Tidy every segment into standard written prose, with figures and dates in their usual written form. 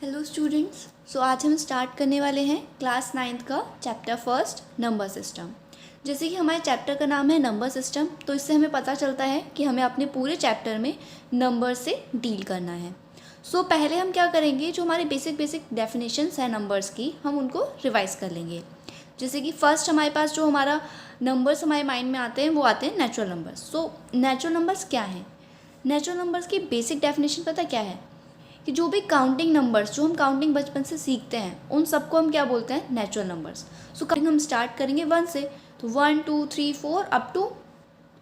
Hello students. आज हम start करने वाले हैं क्लास 9th का चैप्टर फर्स्ट नंबर सिस्टम। जैसे कि हमारे चैप्टर का नाम है नंबर सिस्टम, तो इससे हमें पता चलता है कि हमें अपने पूरे चैप्टर में नंबर से डील करना है। पहले हम क्या करेंगे, जो हमारे बेसिक डेफिनेशंस हैं नंबर्स की, हम उनको रिवाइज कर लेंगे। जैसे कि फर्स्ट हमारे पास जो हमारा नंबर्स हमारे माइंड में आते हैं वो आते हैं नेचुरल नंबर्स। नेचुरल नंबर्स क्या हैं? नेचुरल नंबर्स की बेसिक डेफिनेशन पता क्या है कि जो भी काउंटिंग नंबर्स जो हम काउंटिंग बचपन से सीखते हैं उन सबको हम क्या बोलते हैं? Natural numbers. काउंटिंग हम स्टार्ट करेंगे 1 से, तो 1 2 3 4 अप टू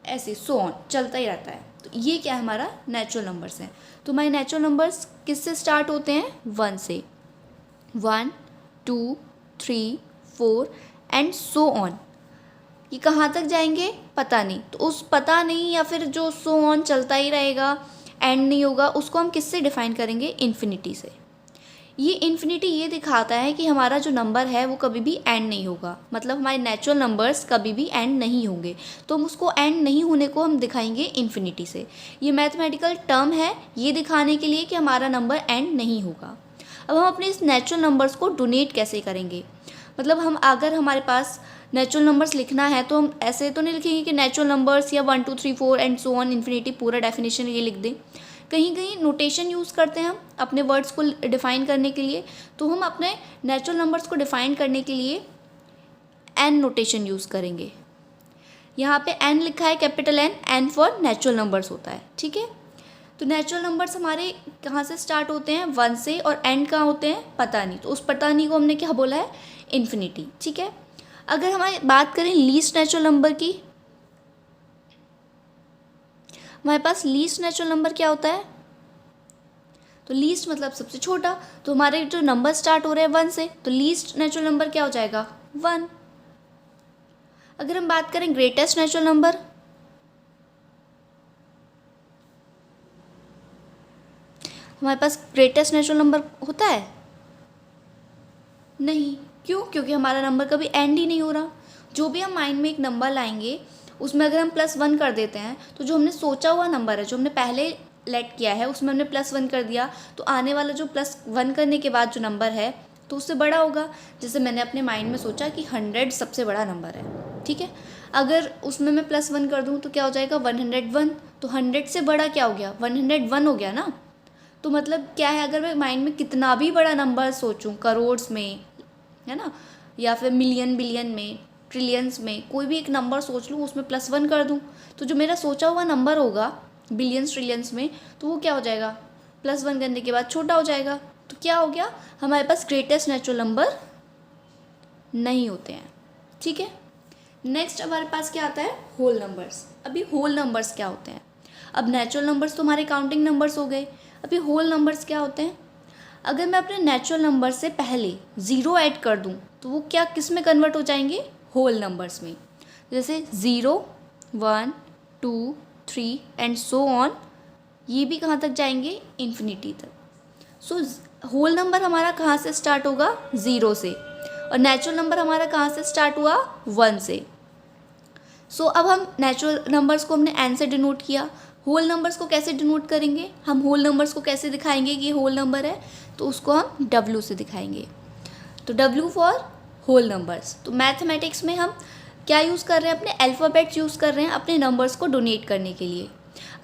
ऐसे सो ऑन चलता ही रहता है। तो ये क्या है? हमारा नेचुरल नंबर्स हैं। तो हमारे नेचुरल नंबर्स किससे स्टार्ट होते हैं? 1 से। 1 2 3 4 एंड सो ऑन। ये कहाँ तक जाएंगे पता नहीं, तो उस पता नहीं या फिर जो सो ऑन चलता ही रहेगा, एंड नहीं होगा, उसको हम किससे डिफाइन करेंगे? इन्फिनिटी से। ये इन्फिनिटी ये दिखाता है कि हमारा जो नंबर है वो कभी भी एंड नहीं होगा, मतलब हमारे नेचुरल नंबर्स कभी भी एंड नहीं होंगे। तो हम उसको एंड नहीं होने को हम दिखाएंगे इन्फिनिटी से। ये मैथमेटिकल टर्म है ये दिखाने के लिए कि हमारा नंबर एंड नहीं होगा। अब हम अपने इस नेचुरल नंबर्स को डोनेट कैसे करेंगे? मतलब हम अगर हमारे पास नेचुरल नंबर्स लिखना है तो हम ऐसे तो नहीं लिखेंगे कि नेचुरल नंबर्स या 1 2 3 4 एंड सो ऑन इन्फिनिटी पूरा डेफिनेशन ये लिख दें। कहीं कहीं नोटेशन यूज़ करते हैं हम अपने वर्ड्स को डिफाइन करने के लिए। तो हम अपने नेचुरल नंबर्स को डिफाइन करने के लिए एन नोटेशन यूज़ करेंगे। यहाँ पे एन लिखा है capital N for natural numbers होता है, ठीक है। तो नेचुरल नंबर्स हमारे कहाँ से स्टार्ट होते हैं? 1 से, और एंड कहाँ होते हैं? पता नहीं। तो उस पता नहीं को हमने क्या बोला है? इन्फिनिटी, ठीक है। अगर हमारी बात करें लीस्ट नेचुरल नंबर की, हमारे पास लीस्ट नेचुरल नंबर क्या होता है? तो लीस्ट मतलब सबसे छोटा। तो हमारे जो नंबर स्टार्ट हो रहे हैं 1 से, तो लीस्ट नेचुरल नंबर क्या हो जाएगा? 1। अगर हम बात करें ग्रेटेस्ट नेचुरल नंबर, हमारे पास ग्रेटेस्ट नेचुरल नंबर होता है? नहीं। क्यों? क्योंकि हमारा नंबर कभी एंड ही नहीं हो रहा। जो भी हम माइंड में एक नंबर लाएंगे उसमें अगर हम +1 कर देते हैं, तो जो हमने सोचा हुआ नंबर है, जो हमने पहले लेट किया है, उसमें हमने +1 कर दिया, तो आने वाला जो +1 करने के बाद जो नंबर है तो उससे बड़ा होगा। जैसे मैंने अपने माइंड में सोचा कि 100 सबसे बड़ा नंबर है, ठीक है। अगर उसमें मैं +1 कर दूँ तो क्या हो जाएगा? 101। तो 100 से बड़ा क्या हो गया? 101 हो गया ना। तो मतलब क्या है, अगर मैं माइंड में कितना भी बड़ा नंबर सोचूं, करोड़्स में, है ना, या फिर मिलियन बिलियन में, ट्रिलियंस में, कोई भी एक नंबर सोच लूँ, उसमें +1 कर दूँ, तो जो मेरा सोचा हुआ नंबर होगा बिलियंस ट्रिलियंस में, तो वो क्या हो जाएगा? +1 करने के बाद छोटा हो जाएगा। तो क्या हो गया? हमारे पास ग्रेटेस्ट नेचुरल नंबर नहीं होते हैं, ठीक है। नेक्स्ट हमारे पास क्या आता है? Whole numbers. अभी होल नंबर्स क्या होते हैं? अब नेचुरल नंबर्स तो हमारे काउंटिंग नंबर्स हो गए। अभी होल नंबर्स क्या होते हैं? अगर मैं अपने नेचुरल नंबर से पहले 0 ऐड कर दूं तो वो क्या किस में कन्वर्ट हो जाएंगे? होल नंबर्स में। जैसे 0 1 2 3 एंड सो ऑन, ये भी कहाँ तक जाएंगे? इन्फिनिटी तक। होल नंबर हमारा कहाँ से स्टार्ट होगा? 0 से, और नेचुरल नंबर हमारा कहाँ से स्टार्ट हुआ? 1 से। अब हम नेचुरल नंबर्स को हमने एन से डिनोट किया। होल नंबर्स को कैसे डिनोट करेंगे? हम होल नंबर्स को कैसे दिखाएंगे कि ये होल नंबर है? तो उसको हम W से दिखाएंगे। तो W फॉर होल नंबर्स। तो मैथमेटिक्स में हम क्या यूज़ कर रहे हैं? अपने अल्फ़ाबेट्स यूज़ कर रहे हैं अपने नंबर्स को डोनेट करने के लिए।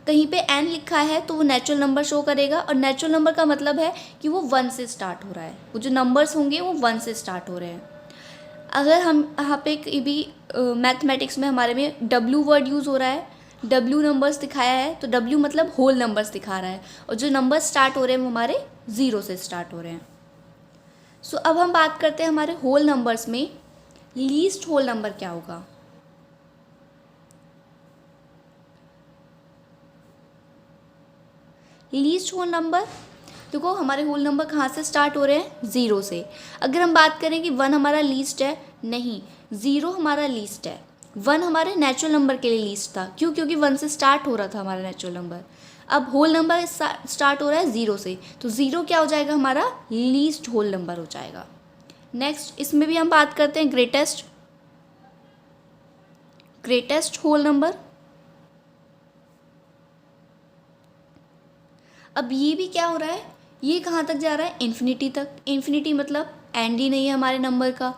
कहीं पे n लिखा है तो वो नेचुरल नंबर शो करेगा, और नेचुरल नंबर का मतलब है कि वो 1 से स्टार्ट हो रहा है। वो जो नंबर्स होंगे वो 1 से स्टार्ट हो रहे हैं। अगर हम यहाँ पे भी मैथमेटिक्स में हमारे में W वर्ड यूज़ हो रहा है, W नंबर्स दिखाया है, तो W मतलब होल नंबर्स दिखा रहा है, और जो नंबर्स स्टार्ट हो रहे हैं वो हमारे 0 से स्टार्ट हो रहे हैं। अब हम बात करते हैं हमारे होल नंबर्स में लीस्ट होल नंबर क्या होगा? लीस्ट होल नंबर, देखो हमारे होल नंबर कहाँ से स्टार्ट हो रहे हैं? 0 से। अगर हम बात करें कि 1 हमारा लीस्ट है, नहीं, 0 हमारा लीस्ट है। 1 हमारे नेचुरल नंबर के लिए लीस्ट था। क्यों? क्योंकि 1 से स्टार्ट हो रहा था हमारा नेचुरल नंबर। अब होल नंबर स्टार्ट हो रहा है 0 से, तो 0 क्या हो जाएगा? हमारा लीस्ट होल नंबर हो जाएगा। नेक्स्ट इसमें भी हम बात करते हैं ग्रेटेस्ट होल नंबर। अब ये भी क्या हो रहा है ये कहाँ तक जा रहा है, इन्फिनिटी तक। इन्फिनिटी मतलब एंड ही नहीं है हमारे नंबर का,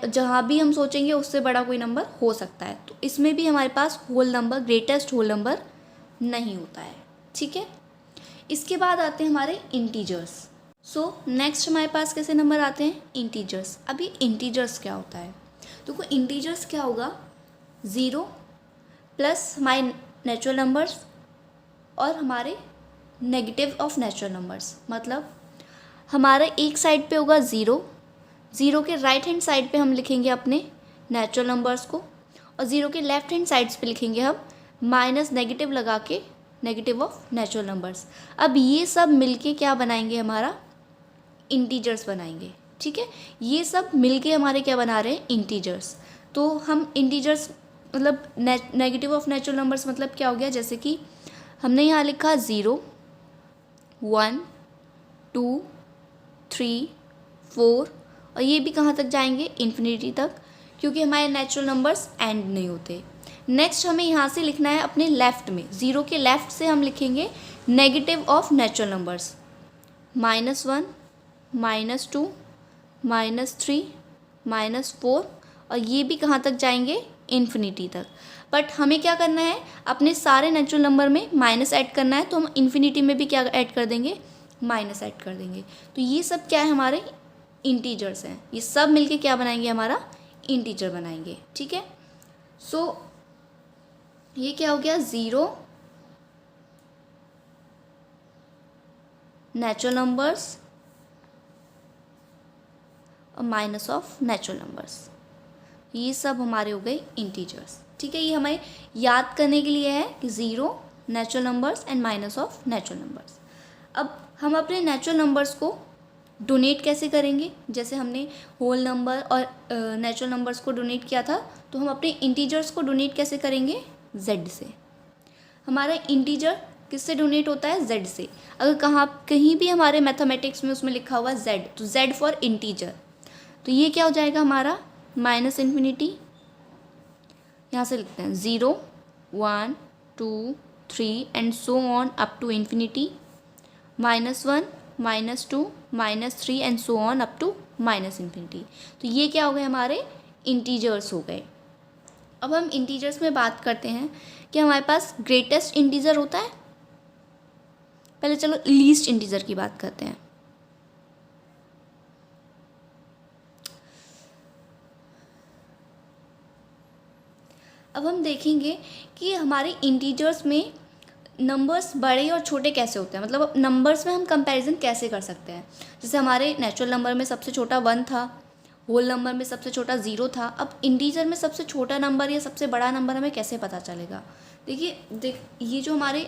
जहाँ भी हम सोचेंगे उससे बड़ा कोई नंबर हो सकता है। तो इसमें भी हमारे पास whole number, greatest whole number नहीं होता है, ठीक है। इसके बाद आते हैं हमारे इंटीजर्स। सो नेक्स्ट हमारे पास कैसे नंबर आते हैं, इंटीजर्स। अब ये इंटीजर्स क्या होता है, तो कोई इंटीजर्स क्या होगा, 0 प्लस हमारे नेचुरल नंबर्स और हमारे नेगेटिव ऑफ नेचुरल नंबर्स। मतलब हमारा एक साइड पे होगा 0, 0 के राइट हैंड साइड पे हम लिखेंगे अपने नेचुरल नंबर्स को, और 0 के लेफ्ट हैंड साइड्स पे लिखेंगे हम माइनस नेगेटिव लगा के नेगेटिव ऑफ नेचुरल नंबर्स। अब ये सब मिलके क्या बनाएंगे, हमारा इंटीजर्स बनाएंगे, ठीक है। ये सब मिलके हमारे क्या बना रहे हैं, इंटीजर्स। तो हम इंटीजर्स मतलब नेगेटिव ऑफ नेचुरल नंबर्स मतलब क्या हो गया, जैसे कि हमने यहाँ लिखा 0, 1, 2, 3, 4, और ये भी कहाँ तक जाएंगे, इन्फिनिटी तक, क्योंकि हमारे नेचुरल नंबर्स एंड नहीं होते। नेक्स्ट हमें यहाँ से लिखना है अपने लेफ़्ट में, 0 के लेफ़्ट से हम लिखेंगे नेगेटिव ऑफ नेचुरल नंबर्स, -1, -2, -3, -4, और ये भी कहाँ तक जाएंगे, इन्फिनिटी तक। बट हमें क्या करना है, अपने सारे नेचुरल नंबर में माइनस ऐड करना है, तो हम इन्फिनिटी में भी क्या ऐड कर देंगे, माइनस ऐड कर देंगे। तो ये सब क्या है, हमारे इंटीजर्स हैं। ये सब मिलके क्या बनाएंगे, हमारा इंटीजर बनाएंगे, ठीक है। सो ये क्या हो गया, 0 नेचुरल नंबर्स और माइनस ऑफ नेचुरल नंबर्स, ये सब हमारे हो गए इंटीजर्स, ठीक है। ये हमें याद करने के लिए है कि 0 natural numbers and minus of natural numbers. अब हम अपने नेचुरल नंबर्स को डोनेट कैसे करेंगे, जैसे हमने होल नंबर और नेचुरल नंबर्स को डोनेट किया था, तो हम अपने इंटीजर्स को डोनेट कैसे करेंगे, z से। हमारा इंटीजर किससे डोनेट होता है, z से। अगर कहीं भी हमारे मैथमेटिक्स में उसमें लिखा हुआ z, तो z फॉर इंटीजर, तो ये क्या हो जाएगा हमारा माइनस इन्फिनिटी। यहाँ से लिखते हैं 0, 1, 2, 3 and so on up to infinity, -1, -2, -3 and so on up to minus infinity. तो ये क्या हो गए, हमारे इंटीजर्स हो गए। अब हम इंटीजर्स में बात करते हैं कि हमारे पास ग्रेटेस्ट इंटीजर होता है। पहले चलो लीस्ट इंटीजर की बात करते हैं। अब हम देखेंगे कि हमारे इंटीजर्स में नंबर्स बड़े और छोटे कैसे होते हैं, मतलब नंबर्स में हम कंपैरिजन कैसे कर सकते हैं। जैसे हमारे नेचुरल नंबर में सबसे छोटा 1 था, होल नंबर में सबसे छोटा 0 था। अब इंटीजर में सबसे छोटा नंबर या सबसे बड़ा नंबर हमें कैसे पता चलेगा। देखिए ये जो हमारे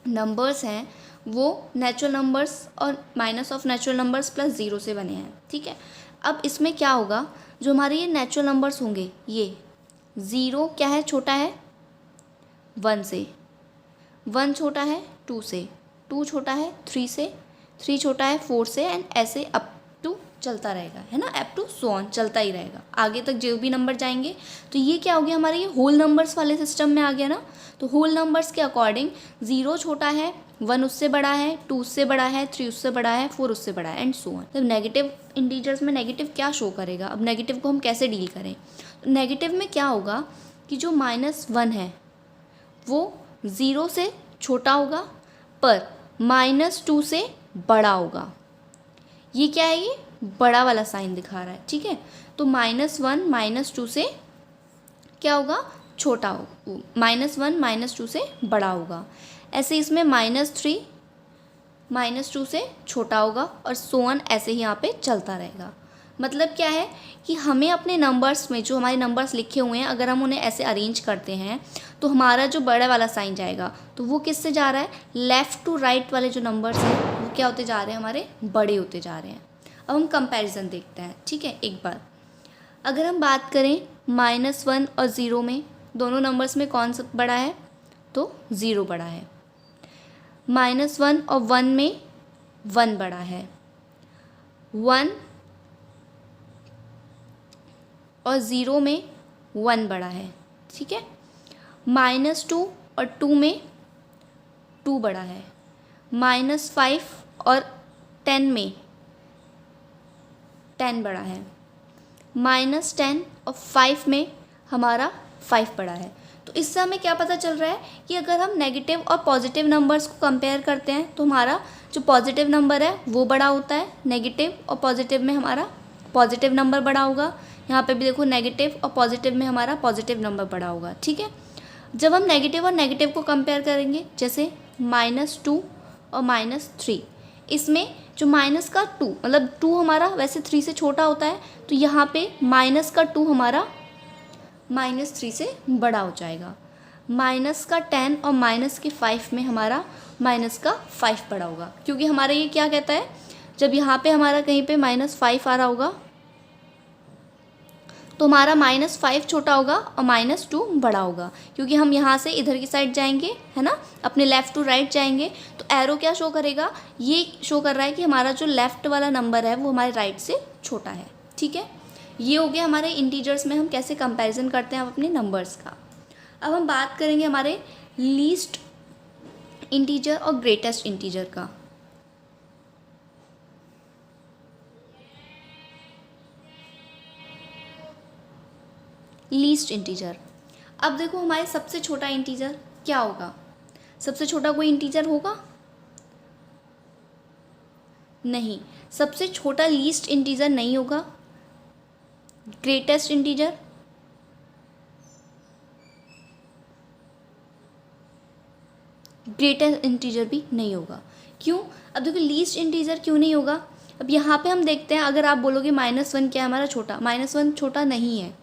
नंबर्स हैं वो नेचुरल नंबर्स और minus of natural numbers plus 0 से बने हैं, ठीक है। अब इसमें क्या होगा, जो हमारे ये नेचुरल नंबर्स होंगे, ये 0 क्या है, छोटा है 1 से, 1 छोटा है 2 से, 2 छोटा है 3 से, 3 छोटा है 4 से, एंड ऐसे अप टू चलता रहेगा, है ना, अप टू सो ऑन चलता ही रहेगा, आगे तक जो भी नंबर जाएंगे। तो ये क्या हो गया, हमारे ये होल नंबर्स वाले सिस्टम में आ गया ना। तो होल नंबर्स के अकॉर्डिंग 0 छोटा है, 1 उससे बड़ा है, 2 उससे बड़ा है, 3 उससे बड़ा है, 4 उससे बड़ा है, एंड सो ऑन। तो नेगेटिव इंटीजर्स में नेगेटिव क्या शो करेगा, अब नेगेटिव को हम कैसे डील करें। तो नेगेटिव में क्या होगा कि जो -1 है वो 0 से छोटा होगा पर -2 से बड़ा होगा। ये क्या है, ये बड़ा वाला साइन दिखा रहा है, ठीक है। तो -1 -2 से क्या होगा, छोटा हो, -1 -2 से बड़ा होगा। ऐसे इसमें -3 -2 से छोटा होगा और सो ऑन ऐसे ही यहाँ पे चलता रहेगा। मतलब क्या है कि हमें अपने नंबर्स में जो हमारे नंबर्स लिखे हुए हैं, अगर हम उन्हें ऐसे अरेंज करते हैं तो हमारा जो बड़ा वाला साइन जाएगा तो वो किससे जा रहा है, लेफ़्ट टू राइट वाले जो नंबर्स हैं वो क्या होते जा रहे हैं, हमारे बड़े होते जा रहे हैं। अब हम कंपैरिजन देखते हैं, ठीक है। एक बार अगर हम बात करें -1 और 0 में, दोनों नंबर्स में कौन सा बड़ा है, तो 0 बड़ा है। -1 और 1 में 1 बड़ा है, 1 और 0 में 1 बड़ा है, ठीक है। -2 और 2 में 2 बड़ा है, -5 और 10 में 10 बड़ा है, -10 और 5 में हमारा 5 बड़ा है। तो इससे हमें क्या पता चल रहा है कि अगर हम नेगेटिव और पॉजिटिव नंबर्स को कंपेयर करते हैं तो हमारा जो पॉजिटिव नंबर है वो बड़ा होता है, नेगेटिव और पॉजिटिव में हमारा पॉजिटिव नंबर बड़ा होगा। यहाँ पे भी देखो नेगेटिव और पॉजिटिव में हमारा पॉजिटिव नंबर बड़ा होगा, ठीक है। जब हम नेगेटिव और नेगेटिव को कंपेयर करेंगे, जैसे -2 और -3, इसमें जो माइनस का 2 मतलब 2 हमारा वैसे 3 से छोटा होता है, तो यहाँ पे माइनस का 2 हमारा -3 से बड़ा हो जाएगा। माइनस का 10 और माइनस के 5 में हमारा माइनस का 5 बड़ा होगा, क्योंकि हमारा ये क्या कहता है, जब यहाँ पे हमारा कहीं पे -5 आ रहा होगा तो हमारा -5 छोटा होगा और -2 बड़ा होगा, क्योंकि हम यहाँ से इधर की साइड जाएंगे, है ना, अपने लेफ़्ट टू राइट जाएंगे, तो एरो क्या शो करेगा, ये शो कर रहा है कि हमारा जो लेफ़्ट वाला नंबर है वो हमारे राइट से छोटा है, ठीक है। ये हो गया हमारे इंटीजर्स में हम कैसे कंपैरिजन करते हैं अपने नंबर्स का। अब हम बात करेंगे हमारे लीस्ट इंटीजर और ग्रेटेस्ट इंटीजर का। लीस्ट इंटीजर, अब देखो हमारे सबसे छोटा इंटीजर क्या होगा, सबसे छोटा कोई इंटीजर होगा नहीं, सबसे छोटा लीस्ट इंटीजर नहीं होगा, ग्रेटेस्ट इंटीजर ग्रेटेस्ट इंटीजर भी नहीं होगा। क्यों, अब देखो लीस्ट इंटीजर क्यों नहीं होगा, अब यहाँ पे हम देखते हैं, अगर आप बोलोगे -1 क्या है हमारा छोटा, -1 छोटा नहीं है।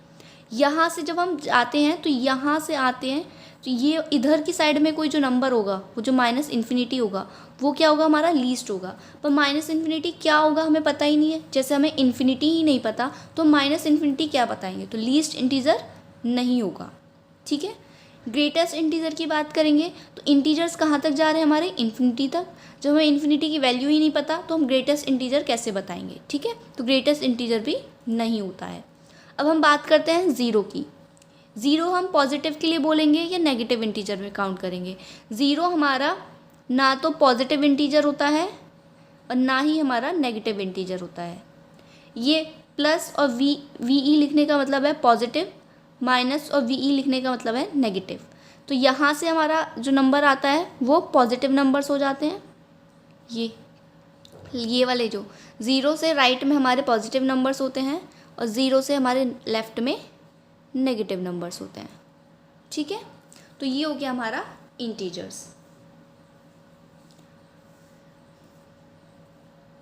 यहाँ से जब हम आते हैं तो यहाँ से आते हैं तो ये इधर की साइड में कोई जो नंबर होगा वो जो -∞ होगा वो क्या होगा, हमारा लीस्ट होगा। पर -∞ क्या होगा हमें पता ही नहीं है, जैसे हमें इन्फिनिटी ही नहीं पता तो -∞ क्या बताएंगे, तो लीस्ट इंटीजर नहीं होगा, ठीक है। ग्रेटेस्ट इंटीजर की बात करेंगे तो इंटीजर्स कहाँ तक जा रहे हैं हमारे, इन्फिनिटी तक। जब हमें इन्फिनिटी की वैल्यू ही नहीं पता तो हम ग्रेटेस्ट इंटीजर कैसे बताएंगे, ठीक है। तो ग्रेटेस्ट इंटीजर भी नहीं होता है। अब हम बात करते हैं ज़ीरो की। ज़ीरो हम पॉजिटिव के लिए बोलेंगे या नेगेटिव इंटीजर में काउंट करेंगे। ज़ीरो हमारा ना तो पॉजिटिव इंटीजर होता है और ना ही हमारा नेगेटिव इंटीजर होता है। ये प्लस और वी लिखने का मतलब है पॉजिटिव, माइनस और वी लिखने का मतलब है नेगेटिव। तो यहाँ से हमारा जो नंबर आता है वो पॉजिटिव नंबर्स हो जाते हैं। ये वाले जो ज़ीरो से राइट में हमारे पॉजिटिव नंबर्स होते हैं और ज़ीरो से हमारे लेफ़्ट में नेगेटिव नंबर्स होते हैं, ठीक है। तो ये हो गया हमारा इंटीजर्स।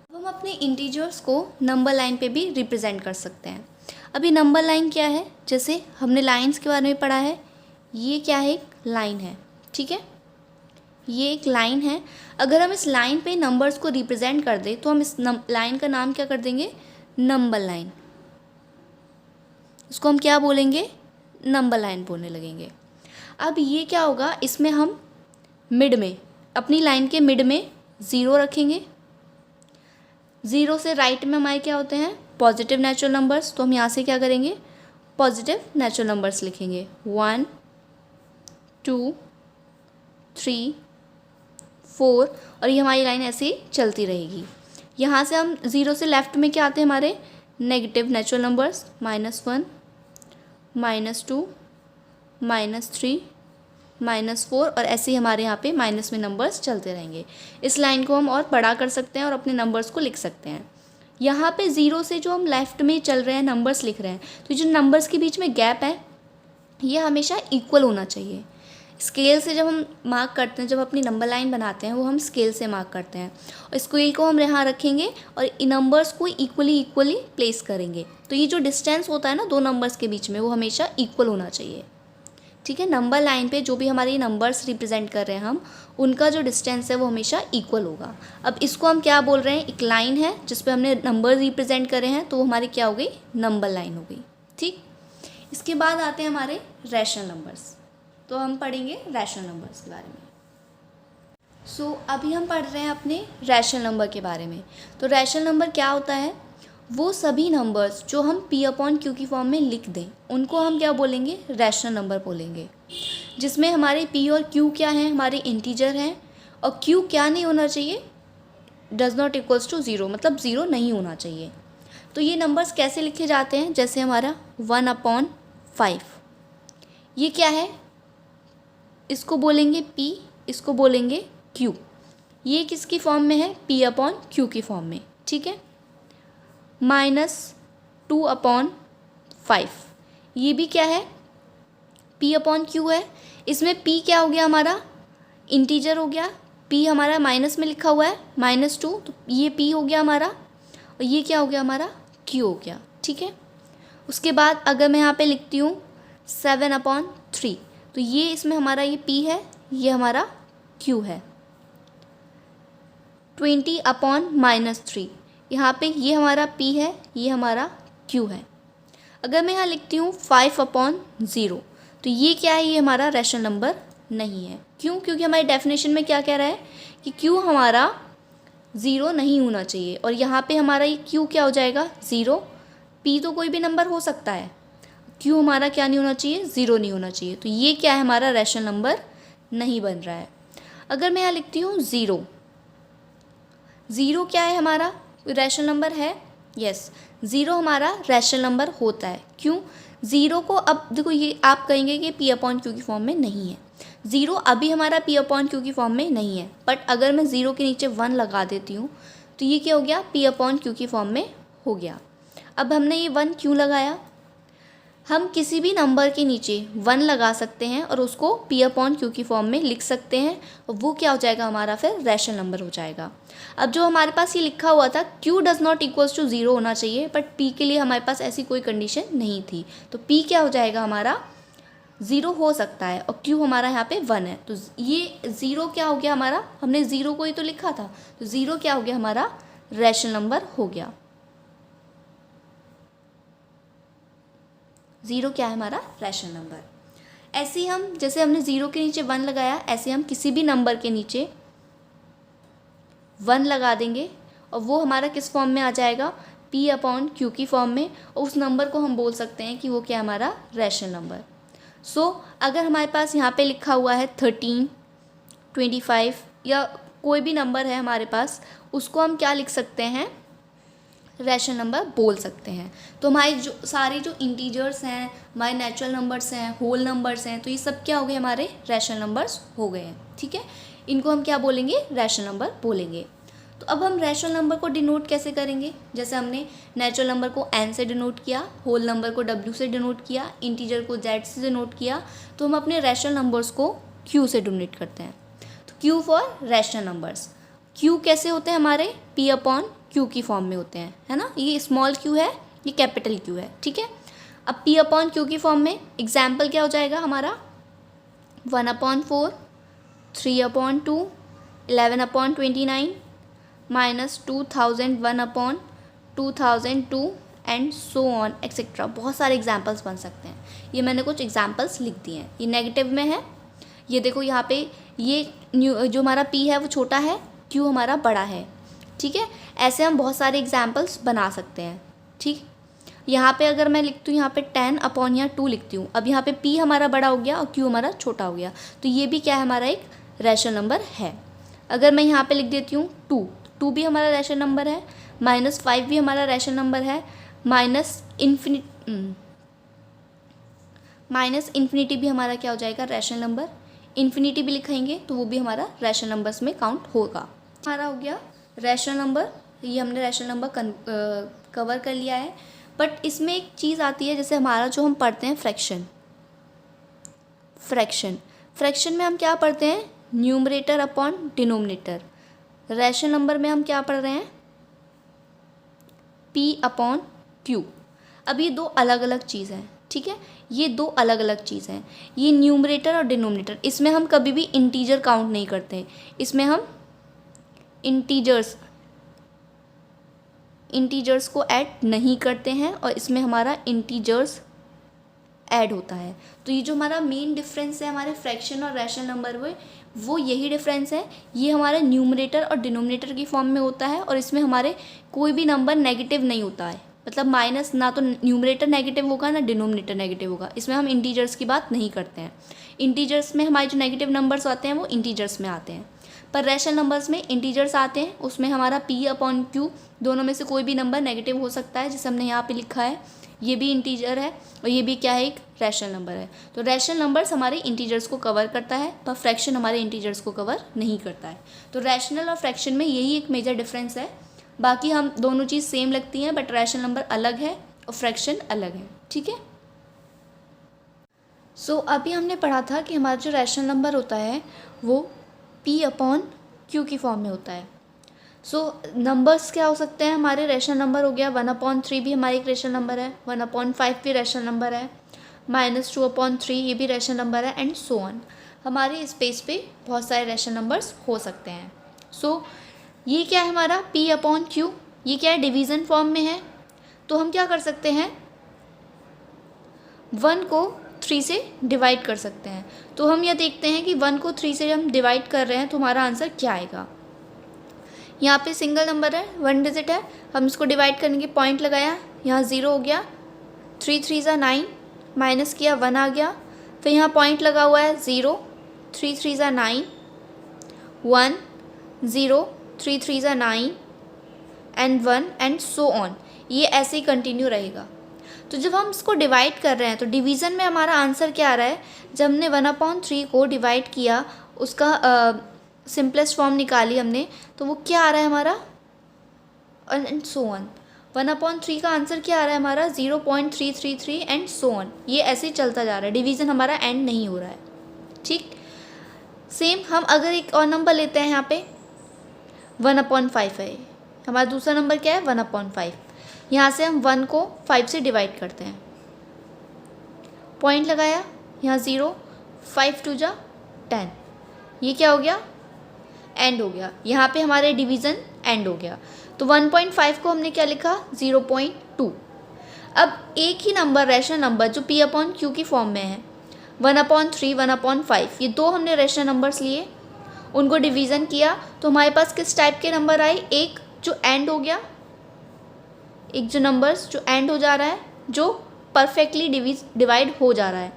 अब हम अपने इंटीजर्स को नंबर लाइन पे भी रिप्रेजेंट कर सकते हैं। अभी नंबर लाइन क्या है, जैसे हमने लाइंस के बारे में पढ़ा है, ये क्या है, एक लाइन है, ठीक है, ये एक लाइन है। अगर हम इस लाइन पे नंबर्स को रिप्रेजेंट कर दें तो हम इस लाइन का नाम क्या कर देंगे, नंबर लाइन। उसको हम क्या बोलेंगे, नंबर लाइन बोलने लगेंगे। अब ये क्या होगा, इसमें हम मिड में, अपनी लाइन के मिड में ज़ीरो रखेंगे। ज़ीरो से राइट में हमारे क्या होते हैं, पॉजिटिव नेचुरल नंबर्स, तो हम यहाँ से क्या करेंगे, पॉजिटिव नेचुरल नंबर्स लिखेंगे, 1 2 3 4, और ये हमारी लाइन ऐसे ही चलती रहेगी। यहाँ से हम ज़ीरो से लेफ़्ट में क्या आते हैं हमारे नेगेटिव नेचुरल नंबर्स, -1 -2 -3 -4, और ऐसे ही हमारे यहाँ पे माइनस में नंबर्स चलते रहेंगे। इस लाइन को हम और बड़ा कर सकते हैं और अपने नंबर्स को लिख सकते हैं। यहाँ पे ज़ीरो से जो हम लेफ़्ट में चल रहे हैं नंबर्स लिख रहे हैं, तो जो नंबर्स के बीच में गैप है ये हमेशा इक्वल होना चाहिए। स्केल से जब हम मार्क करते हैं, जब अपनी नंबर लाइन बनाते हैं वो हम स्केल से मार्क करते हैं, और स्केल को हम यहाँ रखेंगे और इन नंबर्स को इक्वली प्लेस करेंगे। तो ये जो डिस्टेंस होता है ना दो नंबर्स के बीच में, वो हमेशा इक्वल होना चाहिए, ठीक है। नंबर लाइन पे जो भी हमारे नंबर्स रिप्रेजेंट कर रहे हैं हम, उनका जो डिस्टेंस है वो हमेशा इक्वल होगा। अब इसको हम क्या बोल रहे हैं, एक लाइन है जिस पे हमने नंबर रिप्रेजेंट करे हैं, तो वो हमारी क्या हो गई, नंबर लाइन हो गई, ठीक। इसके बाद आते हैं हमारे रैशनल नंबर्स। तो हम पढ़ेंगे रैशनल नंबर्स के बारे में। अभी हम पढ़ रहे हैं अपने रैशनल नंबर के बारे में। तो रैशनल नंबर क्या होता है, वो सभी नंबर्स जो हम P/Q की फॉर्म में लिख दें उनको हम क्या बोलेंगे, रैशनल नंबर बोलेंगे। जिसमें हमारे P और Q क्या हैं, हमारे इंटीजर हैं, और Q क्या नहीं होना चाहिए, does not equals to zero, मतलब ज़ीरो नहीं होना चाहिए। तो ये नंबर्स कैसे लिखे जाते हैं, जैसे हमारा 1/5, ये क्या है, इसको बोलेंगे P, इसको बोलेंगे Q। ये किसकी फॉर्म में है, P/Q की फॉर्म में, ठीक है। -2/5, ये भी क्या है, P/Q है। इसमें P क्या हो गया हमारा, इंटीजर हो गया। P हमारा माइनस में लिखा हुआ है -2, तो ये P हो गया हमारा, और ये क्या हो गया हमारा, Q हो गया, ठीक है। उसके बाद अगर मैं यहाँ पे लिखती हूँ 7/3, तो ये इसमें हमारा ये P है, ये हमारा Q है। 20/-3, यहाँ पे ये हमारा P है, ये हमारा Q है। अगर मैं यहाँ लिखती हूँ 5/0, तो ये क्या है, ये हमारा रैशनल नंबर नहीं है। क्यों, क्योंकि हमारी डेफिनेशन में क्या कह रहा है कि Q हमारा ज़ीरो नहीं होना चाहिए, और यहाँ पे हमारा ये Q क्या हो जाएगा, ज़ीरो। P तो कोई भी नंबर हो सकता है, Q हमारा क्या नहीं होना चाहिए, ज़ीरो नहीं होना चाहिए। तो ये क्या है, हमारा रैशनल नंबर नहीं बन रहा है। अगर मैं यहाँ लिखती हूँ ज़ीरो, ज़ीरो क्या है, हमारा रैशनल नंबर है, यस, ज़ीरो हमारा रैशनल नंबर होता है। क्यों, ज़ीरो को, अब देखो ये आप कहेंगे कि P/Q की फॉर्म में नहीं है, ज़ीरो अभी हमारा P/Q की फॉर्म में नहीं है, बट अगर मैं ज़ीरो के नीचे 1 लगा देती हूँ तो ये क्या हो गया, P/Q की फॉर्म में हो गया। अब हमने ये 1 क्यों लगाया, हम किसी भी नंबर के नीचे 1 लगा सकते हैं और उसको P/Q की फॉर्म में लिख सकते हैं, और वो क्या हो जाएगा, हमारा फिर रैशनल नंबर हो जाएगा। अब जो हमारे पास ये लिखा हुआ था Q does not equals to zero होना चाहिए, बट P के लिए हमारे पास ऐसी कोई कंडीशन नहीं थी, तो P क्या हो जाएगा, हमारा ज़ीरो हो सकता है, और Q हमारा यहाँ पे 1 है, तो ये ज़ीरो क्या हो गया हमारा, हमने ज़ीरो को ही तो लिखा था, तो ज़ीरो क्या हो गया, हमारा रैशनल नंबर हो गया। ज़ीरो क्या है, हमारा रैशनल नंबर। ऐसे ही हम, जैसे हमने ज़ीरो के नीचे 1 लगाया, ऐसे हम किसी भी नंबर के नीचे 1 लगा देंगे, और वो हमारा किस फॉर्म में आ जाएगा, P/Q की फॉर्म में, और उस नंबर को हम बोल सकते हैं कि वो क्या, हमारा रैशनल नंबर। सो अगर हमारे पास यहाँ पे लिखा हुआ है 13, 25 या कोई भी नंबर है हमारे पास, उसको हम क्या लिख सकते हैं, रैशनल नंबर बोल सकते हैं। तो हमारे जो सारे जो इंटीजर्स हैं, हमारे नेचुरल नंबर्स हैं, होल नंबर्स हैं, तो ये सब क्या हो गए, हमारे रैशनल नंबर्स हो गए हैं, ठीक है। इनको हम क्या बोलेंगे, रैशनल नंबर बोलेंगे। तो अब हम रैशनल नंबर को डिनोट कैसे करेंगे, जैसे हमने नेचुरल नंबर को n से डिनोट किया, होल नंबर को w से डिनोट किया, इंटीजर को z से डिनोट किया, तो हम अपने रैशनल नंबर्स को q से डिनोट करते हैं। तो q for rational numbers. q कैसे होते हैं हमारे, P/Q की फॉर्म में होते हैं, है ना। ये स्मॉल q है, ये कैपिटल Q है, ठीक है। अब P/Q की फॉर्म में एग्जाम्पल क्या हो जाएगा हमारा, 1/4, 3/2, 11/29, -2001/2002 एंड सो ऑन एक्सेट्रा। बहुत सारे एग्जाम्पल्स बन सकते हैं। ये मैंने कुछ एग्जाम्पल्स लिख दिए हैं, ये नेगेटिव में है। ये देखो यहाँ पे ये जो हमारा P है वो छोटा है, Q हमारा बड़ा है, ठीक है। ऐसे हम बहुत सारे एग्जाम्पल्स बना सकते हैं, ठीक। यहाँ पे अगर मैं लिखती हूँ, यहाँ पे 10/2 लिखती हूँ, अब यहाँ पे P हमारा बड़ा हो गया और Q हमारा छोटा हो गया, तो ये भी क्या है, हमारा एक रैशनल नंबर है। अगर मैं यहाँ पे लिख देती हूँ 2 भी हमारा रैशनल नंबर है, -5 भी हमारा रैशनल नंबर है, माइनस इन्फिनिटी भी हमारा क्या हो जाएगा, रैशनल नंबर। इन्फिनिटी भी लिखेंगे तो वो भी हमारा रैशनल नंबर्स में काउंट होगा। हमारा हो गया रैशनल नंबर, ये हमने रैशनल नंबर कवर कर लिया है। बट इसमें एक चीज़ आती है, जैसे हमारा जो हम पढ़ते हैं फ्रैक्शन में हम क्या पढ़ते हैं, numerator upon denominator. Rational number में हम क्या पढ़ रहे हैं, P/Q। अब ये दो अलग अलग चीज़ हैं, ठीक है, ये दो अलग अलग चीज़ हैं, ये न्यूमरेटर और डिनोमिनेटर। इसमें हम कभी भी इंटीजर काउंट नहीं करते, इसमें हम इंटीजर्स को ऐड नहीं करते हैं, और इसमें हमारा इंटीजर्स ऐड होता है। तो ये जो हमारा मेन डिफरेंस है हमारे फ्रैक्शन और रैशनल नंबर में, वो यही डिफरेंस है। ये हमारे न्यूमरेटर और डिनोमिनेटर की फॉर्म में होता है, और इसमें हमारे कोई भी नंबर नेगेटिव नहीं होता है, मतलब माइनस, ना तो न्यूमरेटर नेगेटिव होगा ना डिनोमिनेटर नेगेटिव होगा। इसमें हम इंटीजर्स की बात नहीं करते हैं। इंटीजर्स में हमारे जो नेगेटिव नंबर्स आते हैं वो इंटीजर्स में आते हैं। पर रैशनल नंबर्स में इंटीजर्स आते हैं, उसमें हमारा p/q दोनों में से कोई भी नंबर नेगेटिव हो सकता है, जैसे हमने यहाँ पे लिखा है, ये भी इंटीजर है और ये भी क्या है, एक रैशनल नंबर है। तो रैशनल नंबर्स हमारे इंटीजर्स को कवर करता है, पर फ्रैक्शन हमारे इंटीजर्स को कवर नहीं करता है। तो रैशनल और फ्रैक्शन में यही एक मेजर डिफरेंस है। बाकी हम दोनों चीज़ सेम लगती हैं, बट रैशनल नंबर अलग है और फ्रैक्शन अलग है। ठीक है। सो अभी हमने पढ़ा था कि हमारा जो रैशनल नंबर होता है वो p/q की फॉर्म में होता है। सो नंबर्स क्या हो सकते हैं हमारे, रैशनल नंबर हो गया 1/3 भी हमारा एक रैशनल नंबर है, 1/5 भी रैशनल नंबर है, -2/3 ये भी रैशनल नंबर है, एंड सो ऑन। हमारे स्पेस पे बहुत सारे रैशनल नंबर्स हो सकते हैं। सो ये क्या है हमारा p/q, ये क्या है, डिवीज़न फॉर्म में है। तो हम क्या कर सकते हैं, 1 को 3 से डिवाइड कर सकते हैं। तो हम यह देखते हैं कि 1 को 3 से हम डिवाइड कर रहे हैं तो हमारा आंसर क्या आएगा। यहाँ पे सिंगल नंबर है, 1 डिजिट है, हम इसको डिवाइड करने के पॉइंट लगाया, यहाँ 0 हो गया, 3 3 ज़ा 9, माइनस किया 1 आ गया, फिर यहाँ पॉइंट लगा हुआ है 0, 3 3 ज़ा 9, 1 0, 3 3 ज़ा 9 एंड 1 एंड सो ऑन। ये ऐसे ही कंटिन्यू रहेगा। तो जब हम इसको डिवाइड कर रहे हैं तो डिवीज़न में हमारा आंसर क्या आ रहा है, जब हमने 1/3 को डिवाइड किया, उसका सिंपलेस्ट फॉर्म निकाली हमने, तो वो क्या आ रहा है हमारा, एंड सो ऑन। 1/3 का आंसर क्या आ रहा है हमारा, 0.333 एंड सो ऑन। ये ऐसे ही चलता जा रहा है, डिवीज़न हमारा एंड नहीं हो रहा है। ठीक। सेम हम अगर एक और नंबर लेते हैं, यहाँ पे 1/5 है, हमारा दूसरा नंबर क्या है 1/5। यहाँ से हम 1 को 5 से डिवाइड करते हैं, पॉइंट लगाया, यहाँ 0, 5 2 जा 10, ये क्या हो गया, एंड हो गया। यहाँ पे हमारे डिवीज़न एंड हो गया। तो 1.5 को हमने क्या लिखा, 0.2। अब एक ही नंबर, रैशनल नंबर जो p/q की फॉर्म में है, 1/3 1/5, ये दो हमने रैशनल नंबर्स लिए, उनको डिवीज़न किया, तो हमारे पास किस टाइप के नंबर आए, एक जो एंड हो गया, एक जो नंबर्स जो एंड हो जा रहा है, जो परफेक्टली डिवाइड हो जा रहा है।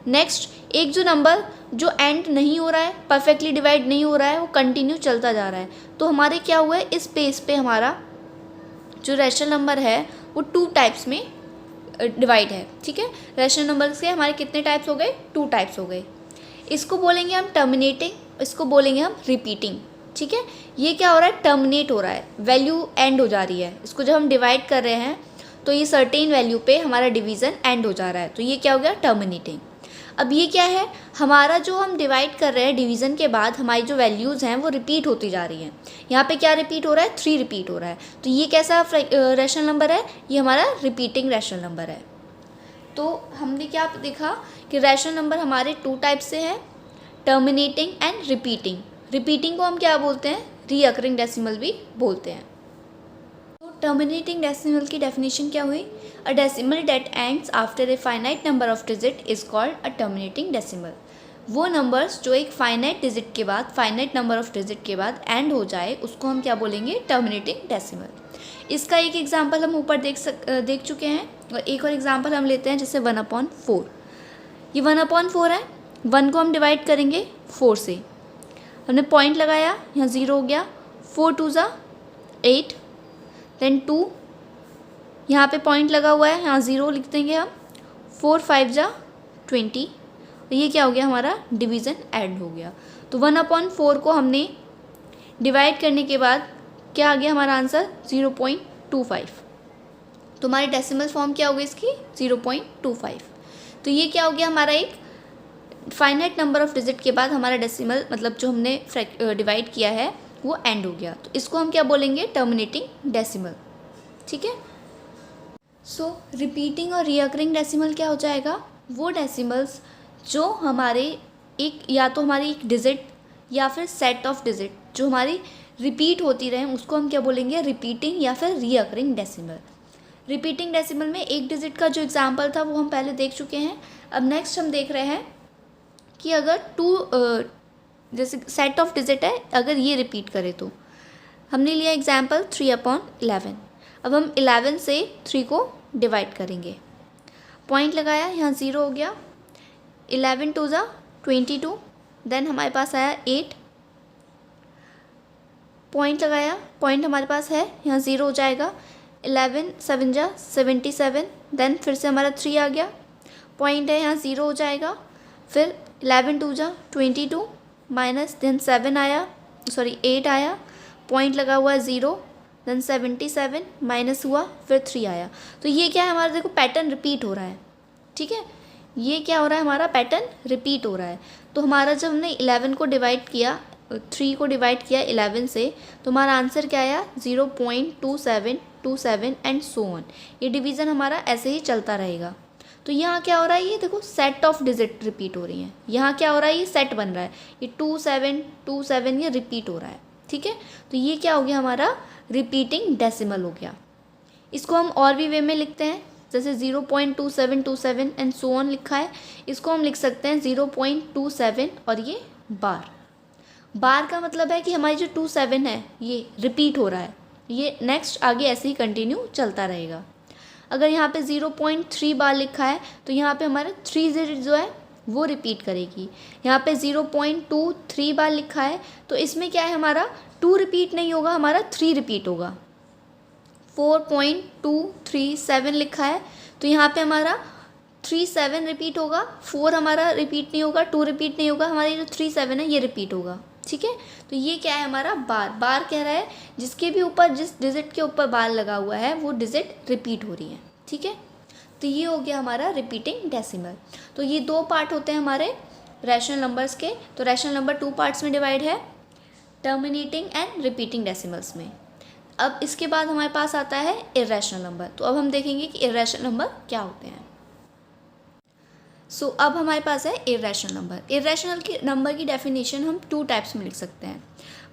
नेक्स्ट एक जो नंबर जो एंड नहीं हो रहा है, परफेक्टली डिवाइड नहीं हो रहा है, वो कंटिन्यू चलता जा रहा है। तो हमारे क्या हुआ है, इस पेज पे हमारा जो रैशनल नंबर है वो 2 टाइप्स में डिवाइड है। ठीक है। रैशनल नंबर्स के हमारे कितने टाइप्स हो गए, 2 टाइप्स हो गए। इसको बोलेंगे हम टर्मिनेटिंग, इसको बोलेंगे हम रिपीटिंग। ठीक है। ये क्या हो रहा है, टर्मिनेट हो रहा है, वैल्यू एंड हो जा रही है। इसको जब हम डिवाइड कर रहे हैं तो ये सर्टेन वैल्यू पे हमारा डिवीज़न एंड हो जा रहा है, तो ये क्या हो गया, टर्मिनेटिंग। अब ये क्या है, हमारा जो हम डिवाइड कर रहे हैं डिवीज़न के बाद हमारी जो वैल्यूज़ हैं वो रिपीट होती जा रही हैं। यहाँ पे क्या रिपीट हो रहा है, 3 रिपीट हो रहा है। तो ये कैसा रैशनल नंबर है, ये हमारा रिपीटिंग रैशनल नंबर है। तो हमने क्या देखा कि रैशनल नंबर हमारे 2 टाइप से हैं, टर्मिनेटिंग एंड रिपीटिंग। रिपीटिंग को हम क्या बोलते हैं, रीअकरिंग डेसिमल भी बोलते हैं। तो टर्मिनेटिंग डेसिमल की डेफिनेशन क्या हुई, a decimal that ends after a finite number of digit is called a terminating decimal. वो नंबर्स जो एक फाइनाइट डिजिट के बाद, फाइनाइट नंबर ऑफ डिजिट के बाद एंड हो जाए, उसको हम क्या बोलेंगे, टर्मिनेटिंग डेसिमल। इसका एक एग्जांपल हम ऊपर देख चुके हैं, और एक और एग्जांपल हम लेते हैं, जैसे 1/4। ये 1/4 है, 1 को हम डिवाइड करेंगे 4 से, हमने पॉइंट लगाया, यहाँ 0 हो गया, 4 2 ज़ा 8, देन 2, यहाँ पे पॉइंट लगा हुआ है, यहाँ 0 लिख देंगे हम, 4 5 ज़ा 20, ये क्या हो गया, हमारा डिवीज़न एंड हो गया। तो 1/4 को हमने डिवाइड करने के बाद क्या आ गया हमारा आंसर, 0.25। तो हमारी डेसिमल फॉर्म क्या हो गई इसकी, 0.25। तो ये क्या हो गया, हमारा एक फाइनाइट नंबर ऑफ डिजिट के बाद हमारा डेसिमल, मतलब जो हमने डिवाइड किया है वो एंड हो गया। तो इसको हम क्या बोलेंगे, टर्मिनेटिंग डेसिमल। ठीक है। सो रिपीटिंग और रीअकरिंग डेसिमल क्या हो जाएगा, वो डेसिमल्स जो हमारे एक, या तो हमारी एक डिजिट या फिर सेट ऑफ डिजिट जो हमारी रिपीट होती रहे, उसको हम क्या बोलेंगे, रिपीटिंग या फिर रीअकरिंग डेसिमल। रिपीटिंग डेसिमल में एक डिजिट का जो एग्जांपल था वो हम पहले देख चुके हैं। अब नेक्स्ट हम देख रहे हैं कि अगर 2 जैसे सेट ऑफ डिजिट है, अगर ये रिपीट करे तो हमने लिया एग्जांपल 3/11। अब हम 11 से 3 को डिवाइड करेंगे, पॉइंट लगाया, यहाँ 0 हो गया, 11 2 ज़ा 22, देन हमारे पास आया 8, पॉइंट लगाया, पॉइंट हमारे पास है, यहाँ 0 हो जाएगा। 11 7 जा 77, देन फिर से हमारा 3 आ गया, पॉइंट है यहाँ 0 हो जाएगा। फिर 11 2 जा 22 माइनस, देन 7 आया, सॉरी 8 आया, पॉइंट लगा हुआ है 0, देन 77 माइनस हुआ, फिर 3 आया। तो ये क्या है हमारा, देखो पैटर्न रिपीट हो रहा है, ठीक है, ये क्या हो रहा है हमारा, पैटर्न रिपीट हो रहा है। तो हमारा जब हमने 11 को डिवाइड किया, 3 को डिवाइड किया 11 से, तो हमारा आंसर क्या आया, 0.2727 एंड सो ऑन। ये डिवीज़न हमारा ऐसे ही चलता रहेगा। तो यहाँ क्या हो रहा है, ये देखो सेट ऑफ डिजिट रिपीट हो रही हैं। यहाँ क्या हो रहा है, ये सेट बन रहा है, ये 2727 ये रिपीट हो रहा है, ठीक है। तो ये क्या हो गया हमारा, रिपीटिंग डेसिमल हो गया। इसको हम और भी वे में लिखते हैं, जैसे 0.2727 एंड सो ऑन लिखा है, इसको हम लिख सकते हैं 0.27 और ये बार। बार का मतलब है कि हमारी जो 27 है ये रिपीट हो रहा है, ये नेक्स्ट आगे ऐसे ही कंटिन्यू चलता रहेगा। अगर यहाँ पे 0.3 बार लिखा है तो यहाँ पे हमारा 3 डिजिट जो है वो रिपीट करेगी। यहाँ पे 0.23 बार लिखा है तो इसमें क्या है, हमारा 2 रिपीट नहीं होगा, हमारा 3 रिपीट होगा। 4.237 लिखा है तो यहाँ पे हमारा 37 रिपीट होगा, 4 हमारा रिपीट नहीं होगा, 2 रिपीट नहीं होगा, हमारी जो 37 है ये रिपीट होगा, ठीक है। तो ये क्या है हमारा बार। बार कह रहा है जिसके भी ऊपर, जिस डिजिट के ऊपर बार लगा हुआ है वो डिजिट रिपीट हो रही है, ठीक है। तो ये हो गया हमारा रिपीटिंग डेसिमल। तो ये 2 पार्ट होते हैं हमारे रैशनल नंबर्स के। तो रैशनल नंबर 2 पार्ट्स में डिवाइड है, टर्मिनेटिंग एंड रिपीटिंग डेसिमल्स में। अब इसके बाद हमारे पास आता है इर्रेशनल नंबर। तो अब हम देखेंगे कि इर्रेशनल नंबर क्या होते हैं। अब हमारे पास है इर्रेशनल नंबर। इर्रेशनल की नंबर की डेफिनेशन हम 2 टाइप्स में लिख सकते हैं।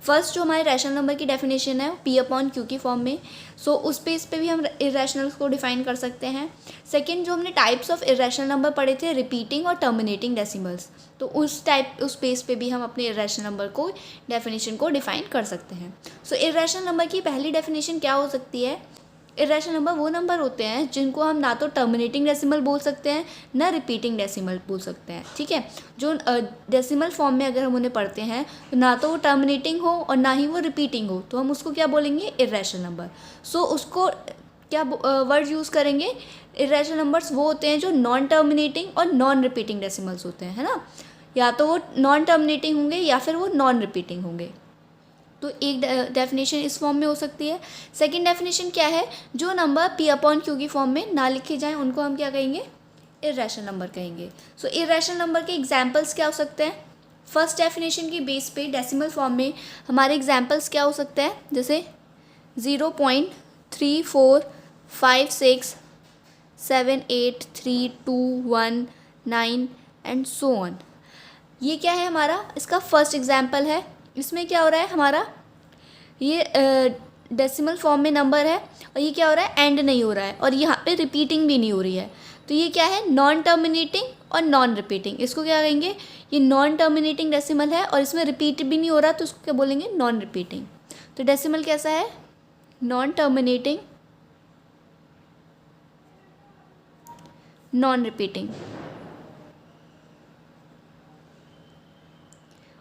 फर्स्ट जो हमारे रैशनल नंबर की डेफिनेशन है P/Q की फॉर्म में, उस पेज पे भी हम इर्रेशनल्स को डिफाइन कर सकते हैं। सेकंड जो हमने टाइप्स ऑफ इर्रेशनल नंबर पढ़े थे, रिपीटिंग और टर्मिनेटिंग डेसिमल्स, तो उस पेज पे भी हम अपने इर्रेशनल नंबर को डेफिनेशन को डिफाइन कर सकते हैं। इर्रेशनल नंबर की पहली डेफिनेशन क्या हो सकती है, इर्रेशनल नंबर वो नंबर होते हैं जिनको हम ना तो टर्मिनेटिंग डेसिमल बोल सकते हैं ना रिपीटिंग डेसिमल बोल सकते हैं, ठीक है। जो डेसिमल फॉर्म में अगर हम उन्हें पढ़ते हैं तो ना तो वो टर्मिनेटिंग हो और ना ही वो रिपीटिंग हो, तो हम उसको क्या बोलेंगे, इर्रेशनल नंबर। उसको क्या वर्ड यूज़ करेंगे, इर्रेशनल नंबर्स वो होते हैं जो नॉन टर्मिनेटिंग और नॉन रिपीटिंग डेसिमल्स होते हैं, है ना। या तो वो नॉन टर्मिनेटिंग होंगे या फिर वो नॉन रिपीटिंग होंगे। तो एक डेफिनेशन इस फॉर्म में हो सकती है। सेकंड डेफिनेशन क्या है, जो नंबर P/Q की फॉर्म में ना लिखे जाएं उनको हम क्या कहेंगे, इर्रेशनल नंबर कहेंगे। इर्रेशनल नंबर के एग्जांपल्स क्या हो सकते हैं। फर्स्ट डेफिनेशन की बेस पे डेसिमल फॉर्म में हमारे एग्जांपल्स क्या हो सकते हैं, जैसे 0.3456783219 एंड सो ऑन। ये क्या है हमारा, इसका फर्स्ट एग्जाम्पल है। इसमें क्या हो रहा है हमारा, ये डेसिमल फॉर्म में नंबर है और ये क्या हो रहा है, एंड नहीं हो रहा है और यहाँ पे रिपीटिंग भी नहीं हो रही है। तो ये क्या है, नॉन टर्मिनेटिंग और नॉन रिपीटिंग। इसको क्या कहेंगे, ये नॉन टर्मिनेटिंग डेसिमल है और इसमें रिपीट भी नहीं हो रहा, तो इसको क्या बोलेंगे, नॉन रिपीटिंग। तो डेसिमल कैसा है, नॉन टर्मिनेटिंग, नॉन रिपीटिंग,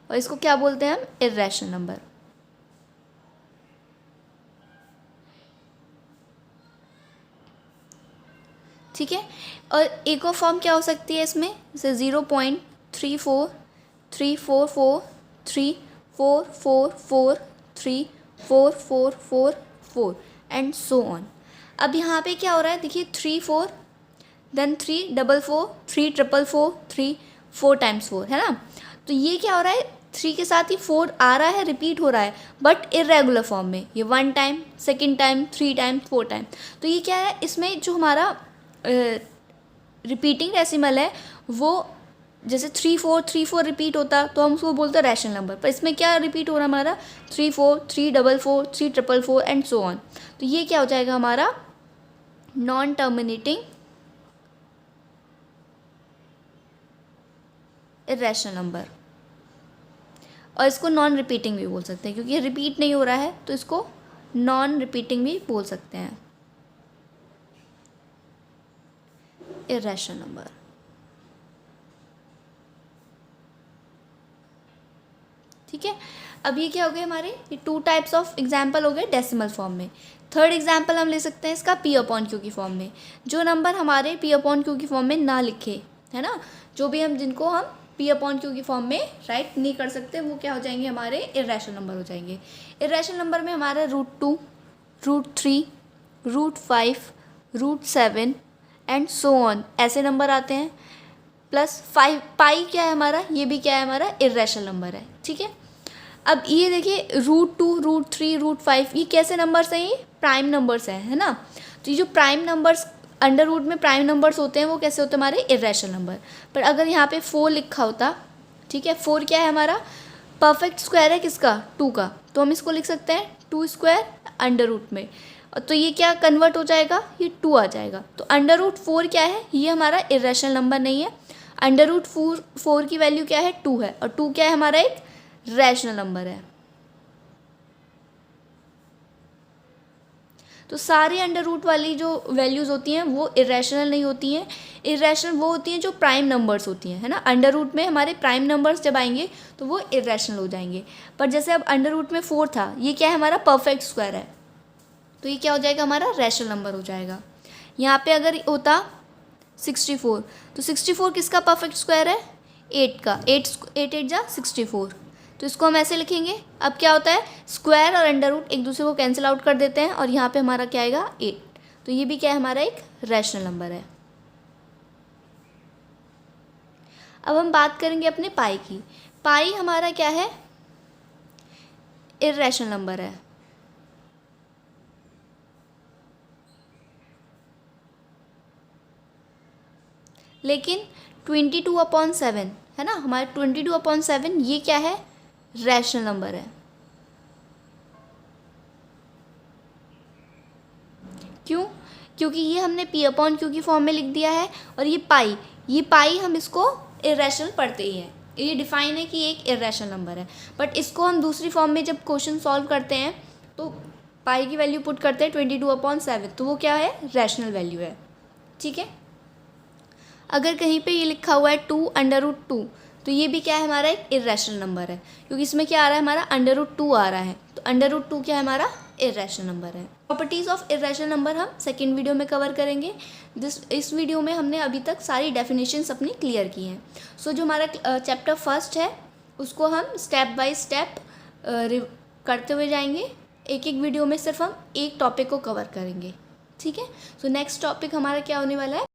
और इसको क्या बोलते हैं हम, इर्रेशनल नंबर। ठीक है। और एक और फॉर्म क्या हो सकती है इसमें, जैसे 0.343434443444 एंड सो ऑन। अब यहाँ पे क्या हो रहा है, देखिए 3 4 देन 3 4 4 3 4 4 3 4 टाइम्स 4 है ना। तो ये क्या हो रहा है, 3 के साथ ही 4 आ रहा है, रिपीट हो रहा है, बट इरेगुलर फॉर्म में। ये 1 time, second time, 3 time, 4 time. तो ये क्या है, इसमें जो हमारा रिपीटिंग डेसिमल है वो जैसे 3 4 3 4 रिपीट होता तो हम उसको बोलते हैं रैशनल नंबर, पर इसमें क्या रिपीट हो रहा है हमारा, 3 4 3 4 4 3 4 4 एंड सो ऑन। तो ये क्या हो जाएगा हमारा, नॉन टर्मिनेटिंग इरेशनल नंबर। और इसको नॉन रिपीटिंग भी बोल सकते हैं, क्योंकि ये रिपीट नहीं हो रहा है तो इसको नॉन रिपीटिंग भी बोल सकते हैं, इरेशनल नंबर। ठीक है। अब ये क्या हो गए हमारे, ये 2 टाइप्स ऑफ एग्जाम्पल हो गए डेसिमल फॉर्म में। थर्ड एग्जाम्पल हम ले सकते हैं इसका पी अपॉन क्यू की फॉर्म में। जो नंबर हमारे पी अपॉन क्यू की फॉर्म में ना लिखे, है ना, जो भी हम जिनको हम पी अपॉन क्यू की फॉर्म में राइट नहीं कर सकते, वो क्या हो जाएंगे हमारे इर्रेशनल नंबर हो जाएंगे। इर्रेशनल नंबर में हमारा √2, √3, √5, √7 एंड सो ऑन ऐसे नंबर आते हैं। प्लस 5 पाई क्या है हमारा, ये भी क्या है हमारा इर्रेशनल नंबर है, ठीक है। अब ये देखिए √2, √3, √5 ये कैसे नंबर्स हैं, ये प्राइम नंबर्स हैं, है ना। तो ये जो प्राइम नंबर्स अंडर रूट में प्राइम नंबर्स होते हैं वो कैसे होते हैं हमारे इर्रेशनल नंबर। पर अगर यहाँ पे 4 लिखा होता, ठीक है, 4 क्या है हमारा परफेक्ट स्क्वायर है किसका, 2 का, तो हम इसको लिख सकते हैं 2 स्क्वायर अंडर रूट में, तो ये क्या कन्वर्ट हो जाएगा, ये 2 आ जाएगा। तो √4 क्या है, ये हमारा इर्रेशनल नंबर नहीं है। √4 की वैल्यू क्या है 2 है, और 2 क्या है हमारा एक रैशनल नंबर है। तो सारे अंडर रूट वाली जो वैल्यूज़ होती हैं वो इरेशनल नहीं होती हैं। इरेशनल वो होती हैं जो प्राइम नंबर्स होती हैं, है ना। अंडर रूट में हमारे प्राइम नंबर्स जब आएंगे तो वो इरेशनल हो जाएंगे। पर जैसे अब अंडर रूट में 4 था, ये क्या है हमारा परफेक्ट स्क्वायर है, तो ये क्या हो जाएगा हमारा रैशनल नंबर हो जाएगा। यहाँ पे अगर होता 64, तो 64 किसका परफेक्ट स्क्वायर है, 8 का, 8 जा 64, तो इसको हम ऐसे लिखेंगे। अब क्या होता है स्क्वायर और अंडर रूट एक दूसरे को कैंसिल आउट कर देते हैं, और यहाँ पे हमारा क्या आएगा 8, तो ये भी क्या है हमारा एक रैशनल नंबर है। अब हम बात करेंगे अपने पाई की। पाई हमारा क्या है, इर्रेशनल नंबर है। लेकिन 22/7 है ना, हमारे 22/7 ये क्या है रैशनल नंबर है। क्यों, क्योंकि ये हमने पी अपॉन क्यू की फॉर्म में लिख दिया है, और ये पाई हम इसको इरेशनल पढ़ते ही हैं, ये डिफाइन है कि एक इरेशनल नंबर है। बट इसको हम दूसरी फॉर्म में जब क्वेश्चन सॉल्व करते हैं तो पाई की वैल्यू पुट करते हैं 22/7, तो वो क्या है रैशनल वैल्यू है, ठीक है। अगर कहीं पे ये लिखा हुआ है 2√2, तो ये भी क्या है हमारा एक इरेशनल नंबर है, क्योंकि इसमें क्या आ रहा है हमारा √2 आ रहा है, तो √2 क्या है हमारा इरेशनल नंबर है। प्रॉपर्टीज़ ऑफ इरेशनल नंबर हम सेकेंड वीडियो में कवर करेंगे। इस वीडियो में हमने अभी तक सारी डेफिनेशंस अपनी क्लियर की हैं। सो जो हमारा चैप्टर फर्स्ट है उसको हम स्टेप बाय स्टेप करते हुए जाएंगे। एक एक वीडियो में सिर्फ हम एक टॉपिक को कवर करेंगे, ठीक है। सो नेक्स्ट टॉपिक हमारा क्या होने वाला है,